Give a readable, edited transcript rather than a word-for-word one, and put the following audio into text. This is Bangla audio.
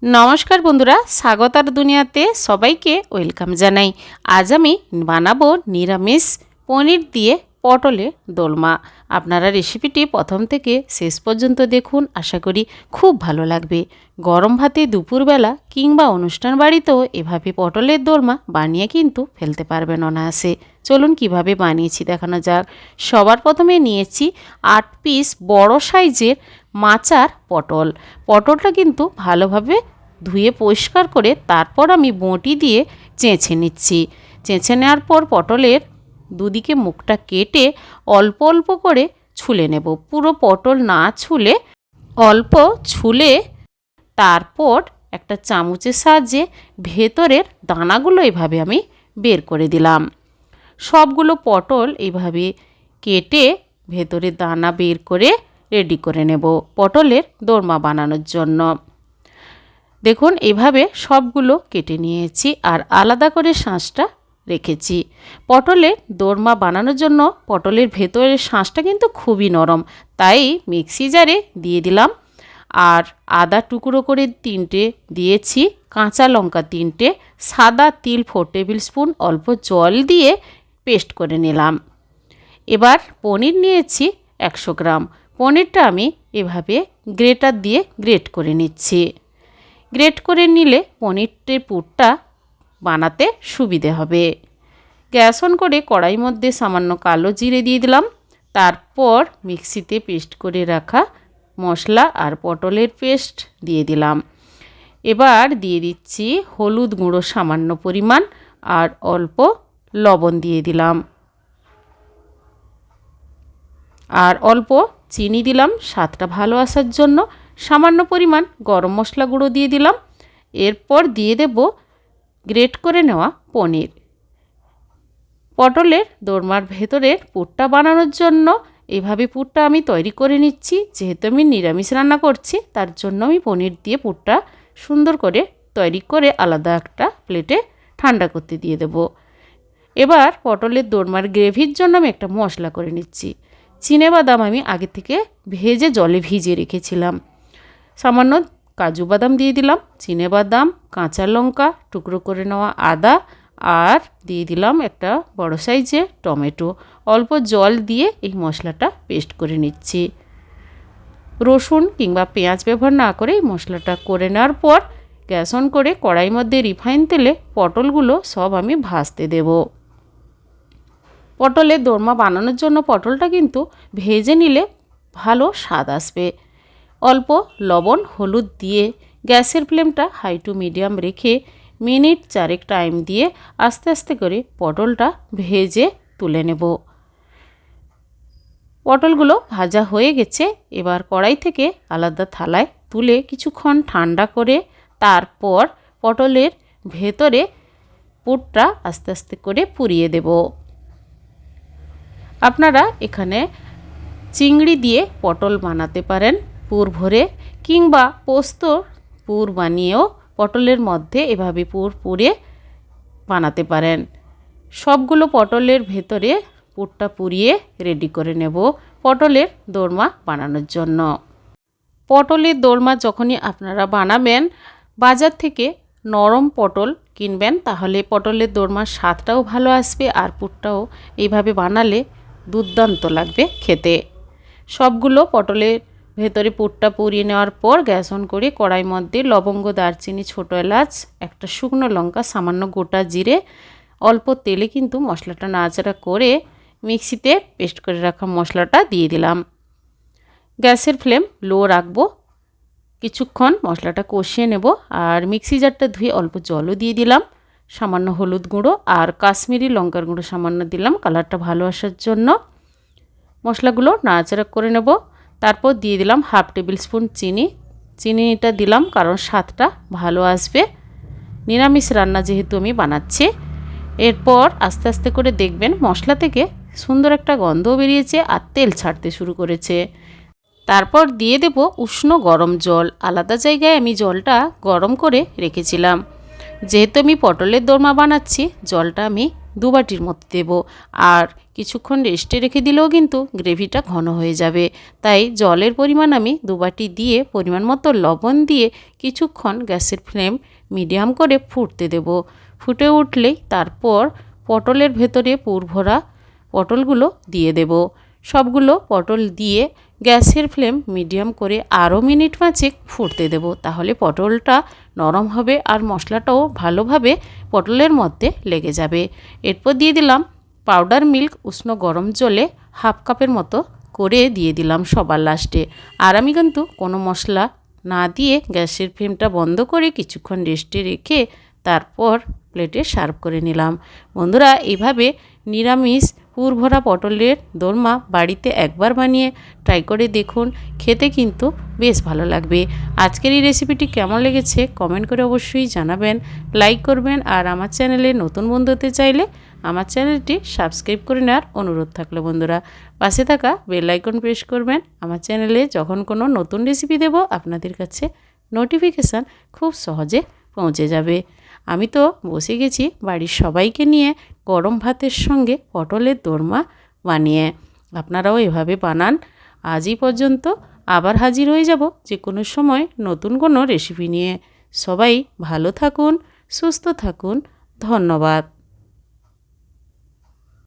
নমস্কার বন্ধুরা, স্বাগতার দুনিয়াতে সবাইকে ওয়েলকাম জানাই। আজ আমি বানাবো নিরামিষ পনির দিয়ে পটলের দোলমা। আপনারা রেসিপিটি প্রথম থেকে শেষ পর্যন্ত দেখুন, আশা করি খুব ভালো লাগবে। গরম ভাতে দুপুরবেলা কিংবা অনুষ্ঠান বাড়িতেও এভাবে পটলের দোলমা বানিয়ে কিন্তু ফেলতে পারবেন অনায়াসে। চলুন কিভাবে বানিয়েছি দেখানো যাক। সবার প্রথমে নিয়েছি 8 পিস বড় সাইজের মাচার পটল। পটলটা কিন্তু ভালোভাবে ধুয়ে পরিষ্কার করে তারপর আমি বঁটি দিয়ে চেঁচে নিচ্ছি। চেঁচে নেওয়ার পর পটলের দুদিকে মুখটা কেটে অল্প অল্প করে ছুলে নেব। পুরো পটল না ছুলে অল্প ছুলে তারপর একটা চামচের সাহায্যে ভেতরের দানাগুলো এভাবে আমি বের করে দিলাম। সবগুলো পটল এইভাবে কেটে ভেতরের দানা বের করে রেডি করে নেব পটলের দোরমা বানানোর জন্য। দেখুন এভাবে সবগুলো কেটে নিয়েছি আর আলাদা করে শাঁসটা রেখেছি। পটলের দোরমা বানানোর জন্য পটলের ভেতরের শাঁসটা কিন্তু খুবই নরম, তাই মিক্সি জারে দিয়ে দিলাম। আর আদা টুকরো করে 3টে দিয়েছি, কাঁচা লঙ্কা 3টে, সাদা তিল 4 টেবিল স্পুন অল্প জল দিয়ে পেস্ট করে নিলাম। এবার পনির নিয়েছি 100 গ্রাম। পনিরটা আমি এভাবে গ্রেটার দিয়ে গ্রেট করে নিচ্ছি। গ্রেট করে নিলে পনিরের পুরটা বানাতে সুবিধে হবে। গ্যাস অন করে কড়াইয়ের মধ্যে সামান্য কালো জিরে দিয়ে দিলাম। তারপর মিক্সিতে পেস্ট করে রাখা মশলা আর পটলের পেস্ট দিয়ে দিলাম। এবার দিয়ে দিচ্ছি হলুদ গুঁড়ো সামান্য পরিমাণ আর অল্প লবণ দিয়ে দিলাম আর অল্প চিনি দিলাম স্বাদটা ভালো আসার জন্য। সামান্য পরিমাণ গরম মশলা গুঁড়ো দিয়ে দিলাম। এরপর দিয়ে দেব গ্রেট করে নেওয়া পনির। পটলের দোরমার ভেতরের পুরটা বানানোর জন্য এভাবে পুরটা আমি তৈরি করে নিচ্ছি। যেহেতু আমি নিরামিষ রান্না করছি তার জন্য আমি পনির দিয়ে পুরটা সুন্দর করে তৈরি করে আলাদা একটা প্লেটে ঠান্ডা করতে দিয়ে দেব। এবার পটলের দোরমার গ্রেভির জন্য আমি একটা মশলা করে নিচ্ছি। চিনেবাদাম আমি আগে থেকে ভেজে জলে ভিজিয়ে রেখেছিলাম। সামান্য কাজু বাদাম দিয়ে দিলাম, চিনেবাদাম, কাঁচা লঙ্কা, টুকরো করে নেওয়া আদা আর দিয়ে দিলাম একটা বড় সাইজের টমেটো। অল্প জল দিয়ে এই মশলাটা পেস্ট করে নিচ্ছি। রসুন কিংবা পেঁয়াজ ব্যবহার না করে এই মশলাটা করে নেওয়ার পর গ্যাস অন করে কড়াইয়ের মধ্যে রিফাইন তেলে পটলগুলো সব আমি ভাজতে দেব। পটলের দোরমা বানানোর জন্য পটলটা কিন্তু ভেজে নিলে ভালো স্বাদ আসবে। অল্প লবণ হলুদ দিয়ে গ্যাসের ফ্লেমটা হাই টু মিডিয়াম রেখে মিনিট 4 টাইম দিয়ে আস্তে আস্তে করে পটলটা ভেজে তুলে নেব। পটলগুলো ভাজা হয়ে গেছে। এবার কড়াই থেকে আলাদা থালায় তুলে কিছুক্ষণ ঠান্ডা করে তারপর পটলের ভেতরে পুরটা আস্তে আস্তে করে পুরিয়ে দেব। আপনারা এখানে চিংড়ি দিয়ে পটল বানাতে পারেন পুর ভরে, কিংবা পোস্তর পুর বানিয়েও পটলের মধ্যে এভাবে পুর পুরে বানাতে পারেন। সবগুলো পটলের ভেতরে পুরটা পুরিয়ে রেডি করে নেব পটলের দোরমা বানানোর জন্য। পটলের দোরমা যখনই আপনারা বানাবেন বাজার থেকে নরম পটল কিনবেন, তাহলে পটলের দোরমার স্বাদটাও ভালো আসবে আর পুরটাও এইভাবে বানালে দুর্দান্ত লাগবে খেতে। সবগুলো পটলের ভেতরে পুরটা পুরিয়ে নেওয়ার পর গ্যাস অন করে কড়াইয়ের মধ্যে লবঙ্গ, দারচিনি, ছোটো এলাচ, একটা শুকনো লঙ্কা, সামান্য গোটা জিরে, অল্প তেলে কিন্তু মশলাটা নাড়াচাড়া করে মিক্সিতে পেস্ট করে রাখা মশলাটা দিয়ে দিলাম। গ্যাসের ফ্লেম লো রাখবো। কিছুক্ষণ মশলাটা কষিয়ে নেব আর মিক্সি জারটা ধুয়ে অল্প জলও দিয়ে দিলাম। সামান্য হলুদ গুঁড়ো আর কাশ্মীরি লঙ্কার গুঁড়ো সামান্য দিলাম কালারটা ভালো আসার জন্য। মশলাগুলো নাড়াচাড়া করে নেব। তারপর দিয়ে দিলাম হাফ টেবিল স্পুন চিনি। চিনিটা দিলাম কারণ স্বাদটা ভালো আসবে, নিরামিষ রান্না যেহেতু আমি বানাচ্ছি। এরপর আস্তে আস্তে করে দেখবেন মশলা থেকে সুন্দর একটা গন্ধও বেরিয়েছে আর তেল ছাড়তে শুরু করেছে। তারপর দিয়ে দেব উষ্ণ গরম জল। আলাদা জায়গায় আমি জলটা গরম করে রেখেছিলাম। যেহেতু আমি পটলের দোরমা বানাচ্ছি জলটা আমি 2 বাটির মতো দেব। আর কিছুক্ষণ রেস্টে রেখে দিলেও কিন্তু গ্রেভিটা ঘন হয়ে যাবে। তাই জলের পরিমাণ আমি 2 বাটি দিয়ে পরিমাণ মতো লবণ দিয়ে কিছুক্ষণ গ্যাসের ফ্লেম মিডিয়াম করে ফুটতে দেব। ফুটে উঠলেই তারপর পটলের ভেতরে পুর ভরা পটলগুলো দিয়ে দেব। সবগুলো পটল দিয়ে গ্যাসের ফ্লেম মিডিয়াম করে আরও মিনিট 5 ফুটতে দেব। তাহলে পটলটা নরম হবে আর মশলাটাও ভালোভাবে পটলের মধ্যে লেগে যাবে। এরপর দিয়ে দিলাম পাউডার মিল্ক উষ্ণ গরম জলে 1/2 কাপের মতো করে দিয়ে দিলাম সবার লাস্টে। আর আমি কিন্তু কোনো মশলা না দিয়ে গ্যাসের ফ্লেমটা বন্ধ করে কিছুক্ষণ রেস্টে রেখে তারপর প্লেটে সার্ভ করে নিলাম। বন্ধুরা, এইভাবে নিরামিষ পুর ভরা পটলের দোরমা বাড়িতে একবার বানিয়ে ট্রাই করে দেখুন, খেতে কিন্তু বেশ ভালো লাগবে। আজকের এই রেসিপিটি কেমন লেগেছে কমেন্ট করে অবশ্যই জানাবেন, লাইক করবেন। আর আমার চ্যানেলে নতুন বন্ধু হতে চাইলে আমার চ্যানেলটি সাবস্ক্রাইব করে নেওয়ার অনুরোধ থাকলো। বন্ধুরা, পাশে থাকা বেল আইকন প্রেস করবেন। আমার চ্যানেলে যখন কোনো নতুন রেসিপি দেব আপনাদের কাছে নোটিফিকেশান খুব সহজে পৌঁছে যাবে। আমি তো বসে গেছি বাড়ির সবাইকে নিয়ে গরম ভাতের সঙ্গে পটলের দোরমা বানিয়ে। আপনারাও এভাবে বানান। আজই পর্যন্ত, আবার হাজির হয়ে যাব যে কোনো সময় নতুন কোনো রেসিপি নিয়ে। সবাই ভালো থাকুন, সুস্থ থাকুন। ধন্যবাদ।